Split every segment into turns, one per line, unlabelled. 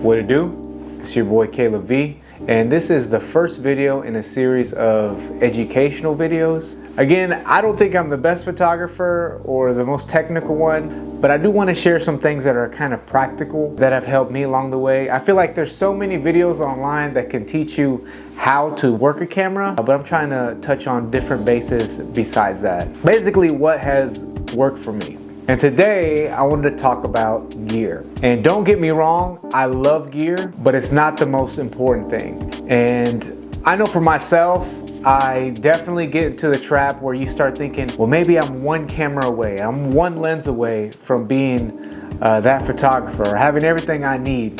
What it do? It's your boy Caleb V, and this is the first video in a series of educational videos. Again, I don't think I'm the best photographer or the most technical one, but I do want to share some things that are kind of practical that have helped me along the way. I feel like there's so many videos online that can teach you how to work a camera, but I'm trying to touch on different bases besides that. Basically, what has worked for me. And today I wanted to talk about gear. And don't get me wrong, I love gear, but it's not the most important thing. And I know for myself, I definitely get into the trap where you start thinking, well, maybe I'm one camera away, I'm one lens away from being that photographer or having everything I need,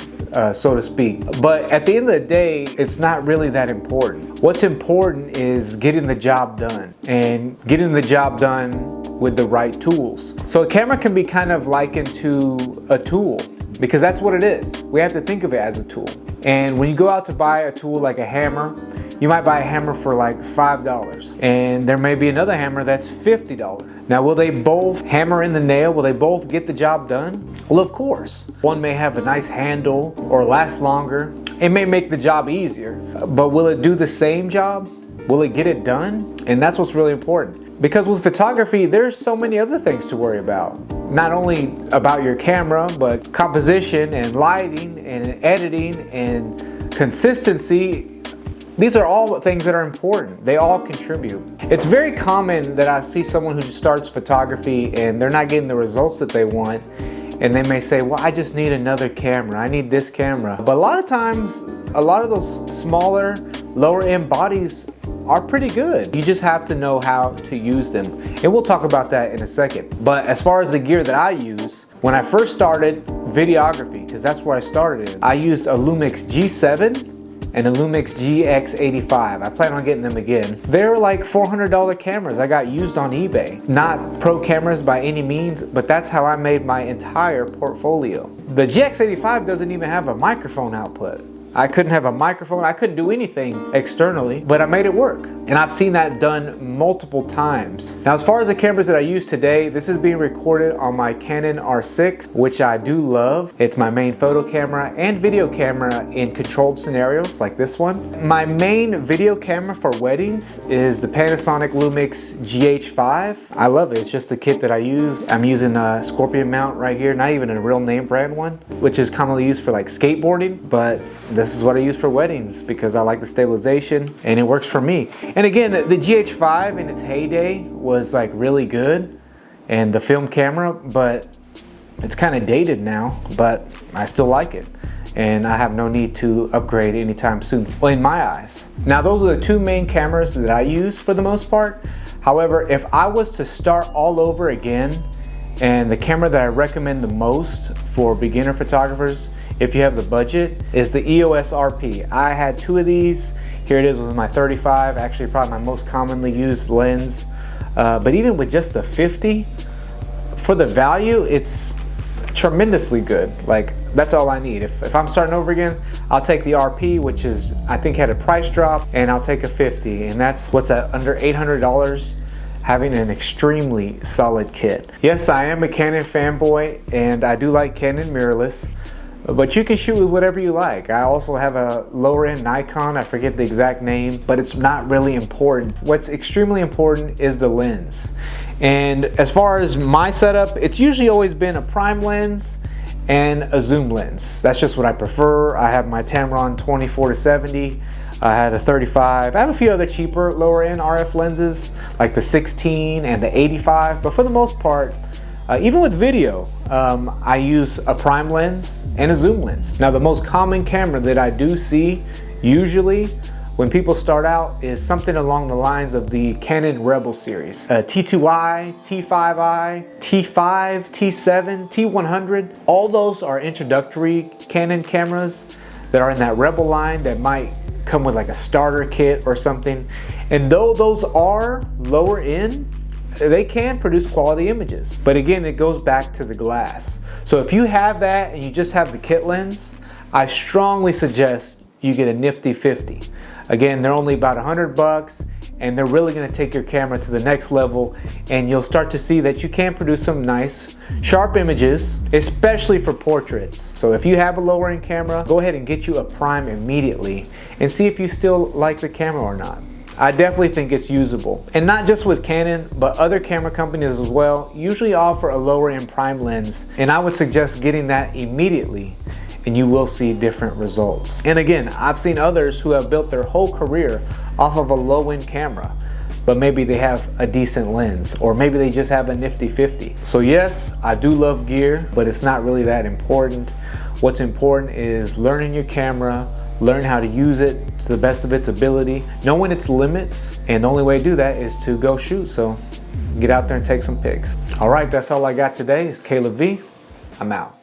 so to speak. But at the end of the day, it's not really that important. What's important is getting the job done and getting the job done with the right tools. So a camera can be kind of likened to a tool, because that's what it is. We have to think of it as a tool. And when you go out to buy a tool like a hammer, you might buy a hammer for like $5, and there may be another hammer that's $50. Now, will they both hammer in the nail? Will they both get the job done? Well, of course. One may have a nice handle or last longer. It may make the job easier, but will it do the same job? Will it get it done? And that's what's really important. Because with photography, there's so many other things to worry about. Not only about your camera, but composition and lighting and editing and consistency. These are all things that are important. They all contribute. It's very common that I see someone who starts photography and they're not getting the results that they want. And they may say, well, I just need another camera. I need this camera. But a lot of times, a lot of those smaller, lower end bodies are pretty good. You just have to know how to use them. And we'll talk about that in a second. But as far as the gear that I use, when I first started videography, because that's where I started in, I used a Lumix G7 and a Lumix GX85. I plan on getting them again. They're like $400 cameras I got used on eBay. Not pro cameras by any means, but that's how I made my entire portfolio. The GX85 doesn't even have a microphone output. I couldn't have a microphone, I couldn't do anything externally, but I made it work. And I've seen that done multiple times. Now, as far as the cameras that I use today, this is being recorded on my Canon R6, which I do love. It's my main photo camera and video camera in controlled scenarios like this one. My main video camera for weddings is the Panasonic Lumix GH5. I love it, it's just the kit that I use. I'm using a Scorpion mount right here, not even a real name brand one, which is commonly used for like skateboarding, but this is what I use for weddings because I like the stabilization and it works for me. And again, the GH5 in its heyday was like really good, and the film camera, but it's kind of dated now, but I still like it. And I have no need to upgrade anytime soon, well, in my eyes. Now, those are the two main cameras that I use for the most part. However, if I was to start all over again, and the camera that I recommend the most for beginner photographers, if you have the budget, is the EOS RP. I had two of these. Here it is with my 35, actually probably my most commonly used lens. But even with just the 50, for the value, it's tremendously good. Like, that's all I need. If I'm starting over again, I'll take the RP, which is, I think had a price drop, and I'll take a 50. And that's, what's that, under $800? Having an extremely solid kit. Yes, I am a Canon fanboy, and I do like Canon mirrorless. But you can shoot with whatever you like. I also have a lower end Nikon, I forget the exact name, but it's not really important. What's extremely important is the lens. And as far as my setup, it's usually always been a prime lens and a zoom lens. That's just what I prefer. I have my Tamron 24-70. I had a 35. I have a few other cheaper lower end RF lenses like the 16 and the 85, but for the most part, even with video, I use a prime lens and a zoom lens. Now, the most common camera that I do see usually when people start out is something along the lines of the Canon Rebel series. T2i, T5i, T5, T7, T100. All those are introductory Canon cameras that are in that Rebel line that might come with like a starter kit or something. And though those are lower end, they can produce quality images. But again, it goes back to the glass. So if you have that and you just have the kit lens, I strongly suggest you get a nifty 50. Again, they're only about $100 and they're really going to take your camera to the next level, and you'll start to see that you can produce some nice sharp images, especially for portraits. So if you have a lower end camera, go ahead and get you a prime immediately and see if you still like the camera or not. I definitely think it's usable. And not just with Canon, but other camera companies as well usually offer a lower end prime lens, and I would suggest getting that immediately, and you will see different results. And again, I've seen others who have built their whole career off of a low end camera, but maybe they have a decent lens, or maybe they just have a nifty 50. So yes, I do love gear, but it's not really that important. What's important is learning your camera, learn how to use it to the best of its ability, knowing its limits, and the only way to do that is to go shoot. So get out there and take some pics. All right, that's all I got today. It's Caleb V. I'm out.